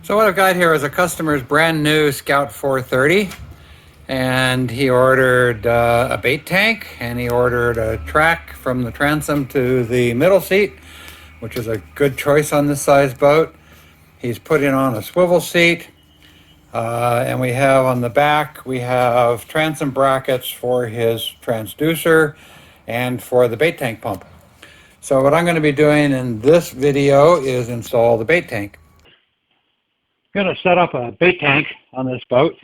So what I've got here is a customer's brand new Scout 430, and he ordered a bait tank, and he ordered a track from the transom to the middle seat, which is a good choice on this size boat. He's putting on a swivel seat, and we have on the back, we have transom brackets for his transducer and for the bait tank pump. So what I'm going to be doing in this video is install the bait tank. I'm going to set up a bait tank on this boat.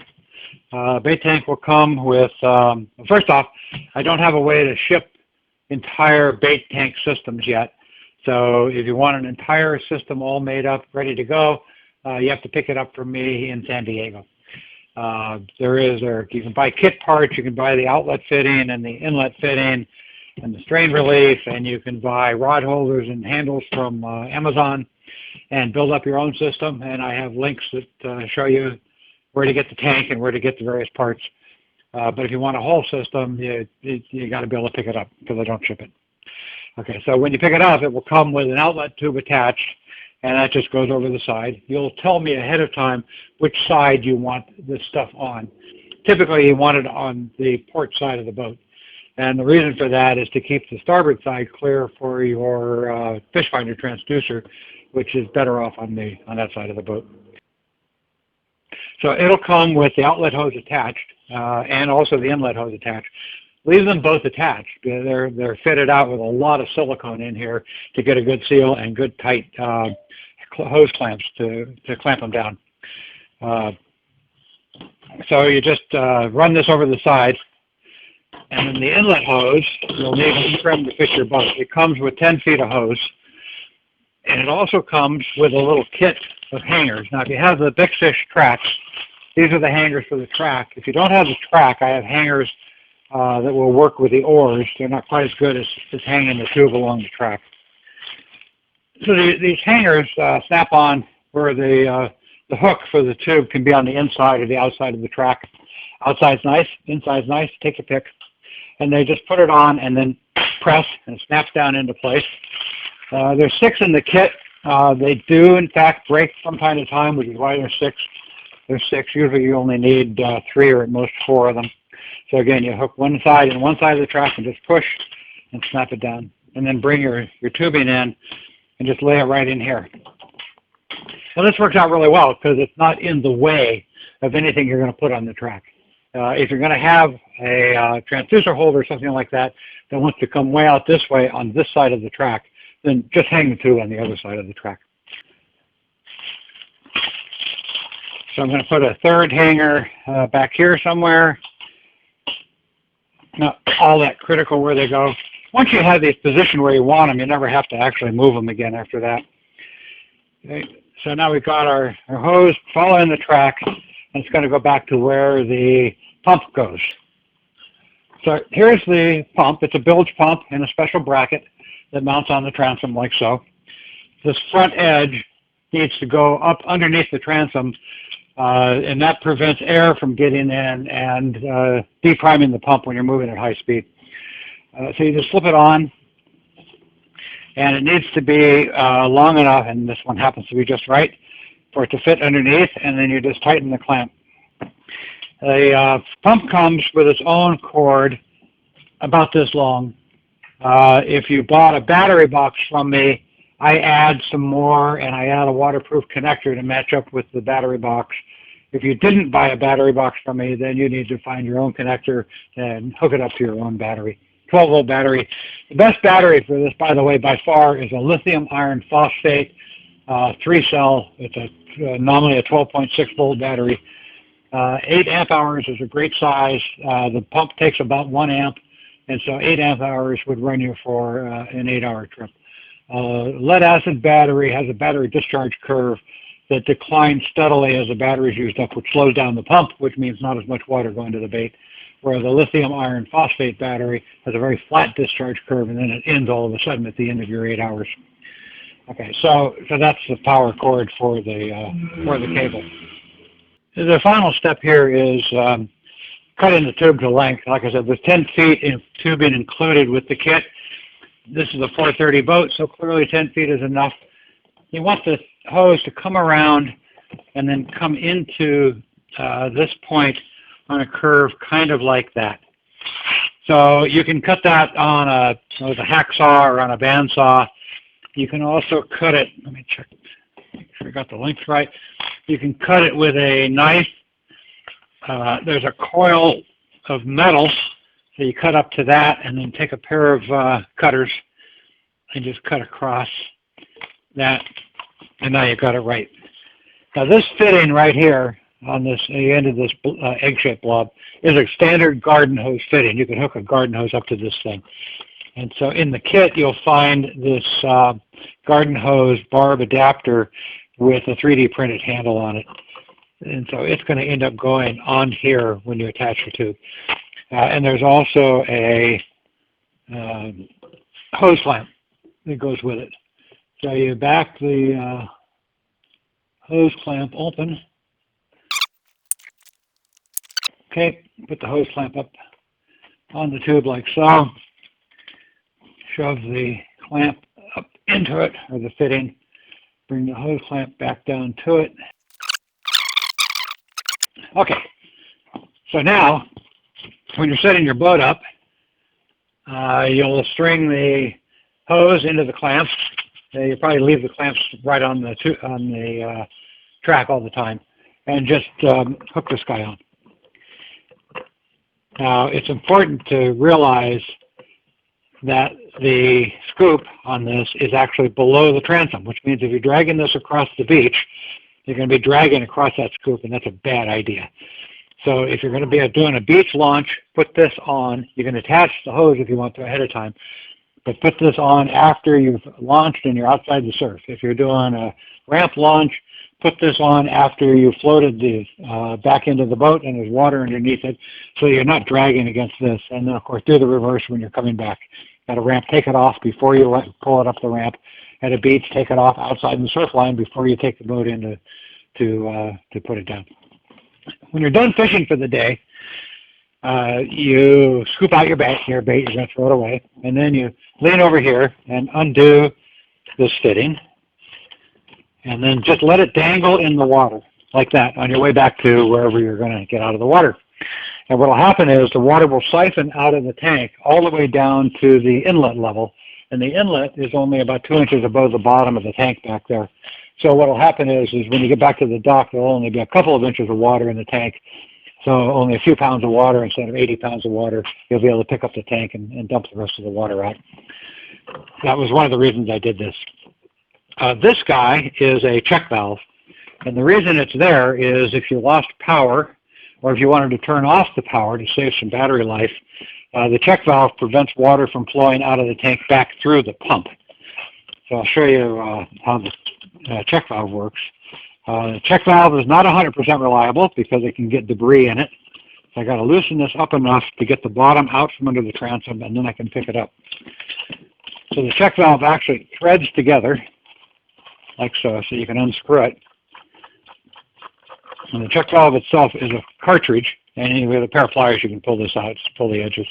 Bait tank will come with, first off, I don't have a way to ship entire bait tank systems yet. So if you want an entire system all made up, ready to go, you have to pick it up from me in San Diego. You can buy kit parts, you can buy the outlet fitting and the inlet fitting and the strain relief, and you can buy rod holders and handles from Amazon and build up your own system. And I have links that show you where to get the tank and where to get the various parts. But if you want a whole system, you got to be able to pick it up because I don't ship it. Okay, so when you pick it up, it will come with an outlet tube attached, and that just goes over the side. You'll tell me ahead of time which side you want this stuff on. Typically, you want it on the port side of the boat. And the reason for that is to keep the starboard side clear for your fish finder transducer, which is better off on that side of the boat. So it'll come with the outlet hose attached and also the inlet hose attached. Leave them both attached. They're fitted out with a lot of silicone in here to get a good seal and good tight hose clamps to clamp them down. So you just run this over the side, and then the inlet hose, you'll need a trim to fit your boat. It comes with 10 feet of hose, and it also comes with a little kit of hangers. Now, if you have the BixFish tracks, these are the hangers for the track. If you don't have the track, I have hangers that will work with the oars. They're not quite as good as hanging the tube along the track. So these hangers snap on where the hook for the tube can be on the inside or the outside of the track. Outside's nice, inside's nice, take your pick. And they just put it on and then press, and it snaps down into place. There's 6 in the kit. They do, in fact, break from time to time, which is why there's 6. There's 6. Usually you only need 3 or at most 4 of them. So again, you hook one side and one side of the track and just push and snap it down. And then bring your tubing in and just lay it right in here. Well, this works out really well because it's not in the way of anything you're going to put on the track. If you're going to have a transducer holder or something like that that wants to come way out this way on this side of the track, then just hang the tube on the other side of the track. So I'm going to put a third hanger back here somewhere. Not all that critical where they go. Once you have these positioned where you want them, you never have to actually move them again after that. Okay. So now we've got our hose following the track, and it's going to go back to where the pump goes. So here's the pump. It's a bilge pump in a special bracket that mounts on the transom like so. This front edge needs to go up underneath the transom, and that prevents air from getting in and depriming the pump when you're moving at high speed. So you just slip it on, and it needs to be long enough, and this one happens to be just right, for it to fit underneath, and then you just tighten the clamp. The pump comes with its own cord about this long. If you bought a battery box from me, I add some more, and I add a waterproof connector to match up with the battery box. If you didn't buy a battery box from me, then you need to find your own connector and hook it up to your own battery. 12-volt battery. The best battery for this, by the way, by far, is a lithium iron phosphate 3-cell. It's nominally a 12.6-volt battery. 8 amp hours is a great size. The pump takes about 1 amp, and so 8 amp hours would run you for an 8-hour trip. Lead acid battery has a battery discharge curve that declines steadily as the battery is used up, which slows down the pump, which means not as much water going to the bait. Whereas the lithium iron phosphate battery has a very flat discharge curve, and then it ends all of a sudden at the end of your 8 hours. Okay, so that's the power cord for the cable. The final step here is cutting the tube to length. Like I said, there's 10 feet of tubing included with the kit. This is a 430 boat, so clearly 10 feet is enough. You want the hose to come around and then come into this point on a curve kind of like that. So you can cut that on with a hacksaw or on a bandsaw. You can also cut it, let me check, make sure I got the length right. You can cut it with a knife. There's a coil of metal, so you cut up to that and then take a pair of cutters and just cut across that, and now you've got it right. Now this fitting right here on this the end of this egg-shaped blob is a standard garden hose fitting. You can hook a garden hose up to this thing. And so in the kit you'll find this garden hose barb adapter with a 3D printed handle on it. And so it's going to end up going on here when you attach the tube. And there's also a hose clamp that goes with it. So you back the hose clamp open. Okay, put the hose clamp up on the tube like so. Shove the clamp up into it, or the fitting. Bring the hose clamp back down to it. Okay, so now when you're setting your boat up, you'll string the hose into the clamps. You probably leave the clamps right on the track all the time, and just hook this guy on. Now, it's important to realize that the scoop on this is actually below the transom, which means if you're dragging this across the beach, you're going to be dragging across that scoop, and that's a bad idea. So if you're going to be doing a beach launch, put this on. You can attach the hose if you want to ahead of time, but put this on after you've launched and you're outside the surf. If you're doing a ramp launch, put this on after you've floated the back end of the boat and there's water underneath it, so you're not dragging against this. And then, of course, do the reverse when you're coming back. At a ramp, take it off before you pull it up the ramp. At a beach, take it off outside the surf line before you take the boat in to put it down. When you're done fishing for the day, you scoop out your bait, you're going to throw it away, and then you lean over here and undo this fitting, and then just let it dangle in the water like that on your way back to wherever you're going to get out of the water. And what will happen is the water will siphon out of the tank all the way down to the inlet level, and the inlet is only about 2 inches above the bottom of the tank back there. So what will happen is when you get back to the dock, there will only be a couple of inches of water in the tank. So only a few pounds of water instead of 80 pounds of water. You'll be able to pick up the tank and dump the rest of the water out. That was one of the reasons I did this. This guy is a check valve. And the reason it's there is if you lost power, or if you wanted to turn off the power to save some battery life, the check valve prevents water from flowing out of the tank back through the pump. So I'll show you how the check valve works. The check valve is not 100% reliable because it can get debris in it. So I got to loosen this up enough to get the bottom out from under the transom, and then I can pick it up. So the check valve actually threads together like so, so you can unscrew it. And the check valve itself is a cartridge, and with a pair of pliers you can pull this out, just pull the edges.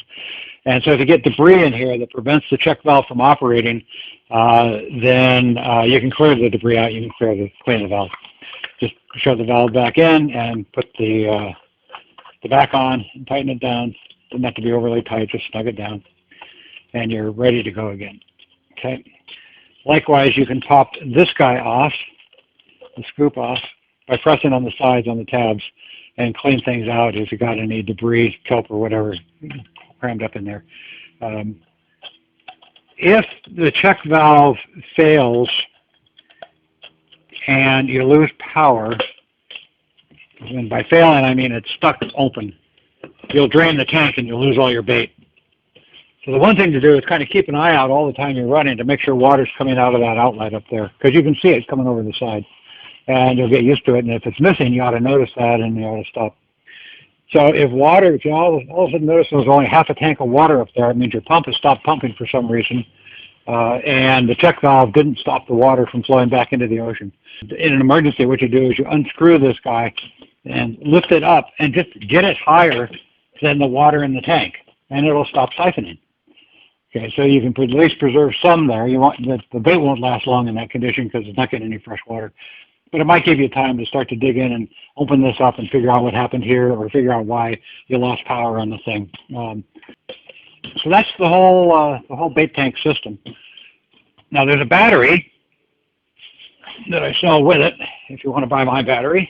And so if you get debris in here that prevents the check valve from operating, then you can clear the debris out, you can clean the valve. Just shove the valve back in and put the back on and tighten it down. Doesn't have to be overly tight, just snug it down. And you're ready to go again. Okay. Likewise, you can top this guy off, the scoop off, by pressing on the sides on the tabs and clean things out if you got any debris, kelp or whatever crammed up in there. If the check valve fails and you lose power, and by failing I mean it's stuck open, you'll drain the tank and you'll lose all your bait. So the one thing to do is kind of keep an eye out all the time you're running to make sure water's coming out of that outlet up there, because you can see it coming over the side. And you'll get used to it, and if it's missing, you ought to notice that and you ought to stop. So if you all of a sudden notice there's only half a tank of water up there, it means your pump has stopped pumping for some reason, and the check valve didn't stop the water from flowing back into the ocean. In an emergency, what you do is you unscrew this guy and lift it up and just get it higher than the water in the tank, and it'll stop siphoning. Okay, so you can at least preserve some there. The bait won't last long in that condition because it's not getting any fresh water. But it might give you time to start to dig in and open this up and figure out what happened here, or figure out why you lost power on the thing. So that's the whole bait tank system. Now there's a battery that I sell with it. If you want to buy my battery,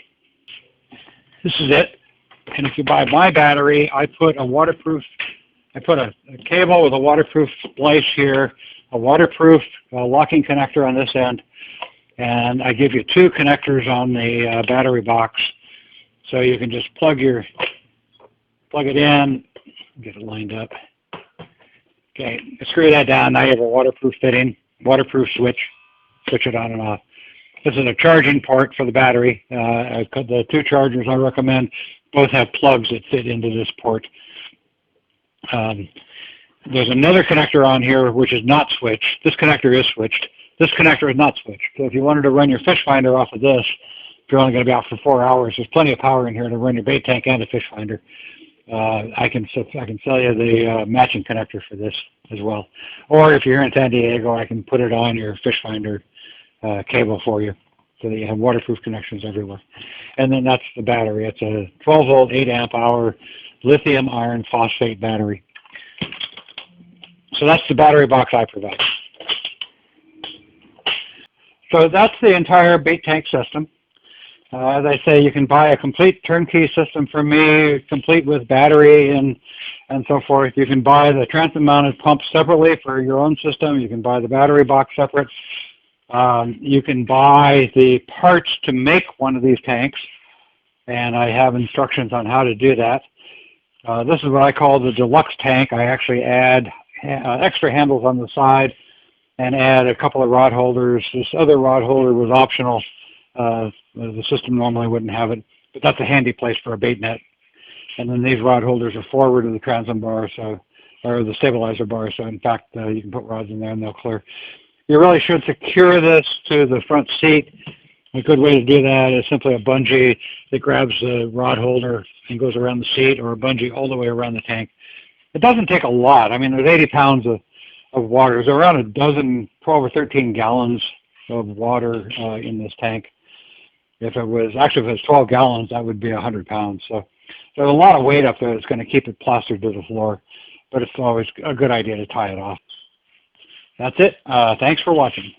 this is it. And if you buy my battery, I put a cable with a waterproof splice here, a waterproof locking connector on this end, and I give you 2 connectors on the battery box, so you can just plug it in, get it lined up. Okay, screw that down. Now you have a waterproof fitting, waterproof switch it on and off. This is a charging port for the battery. The 2 chargers I recommend both have plugs that fit into this port. There's another connector on here which is not switched. This connector is switched. This connector is not switched. So if you wanted to run your fish finder off of this, if you're only going to be out for 4 hours, there's plenty of power in here to run your bait tank and a fish finder. I can sell you the matching connector for this as well. Or if you're in San Diego, I can put it on your fish finder cable for you, so that you have waterproof connections everywhere. And then that's the battery. It's a 12 volt, 8 amp hour lithium iron phosphate battery. So that's the battery box I provide. So that's the entire bait tank system. As I say, you can buy a complete turnkey system from me, complete with battery and so forth. You can buy the transom mounted pump separately for your own system. You can buy the battery box separate. You can buy the parts to make one of these tanks, and I have instructions on how to do that. This is what I call the Deluxe Tank. I actually add extra handles on the side and add a couple of rod holders. This other rod holder was optional. The system normally wouldn't have it, but that's a handy place for a bait net. And then these rod holders are forward of the transom bar, or the stabilizer bar, so in fact you can put rods in there and they'll clear. You really should secure this to the front seat. A good way to do that is simply a bungee that grabs the rod holder and goes around the seat, or a bungee all the way around the tank. It doesn't take a lot. I mean, there's 80 pounds of water. There's around a dozen, 12 or 13 gallons of water in this tank. If it was 12 gallons, that would be 100 pounds. So there's a lot of weight up there that's going to keep it plastered to the floor, but it's always a good idea to tie it off. That's it. Thanks for watching.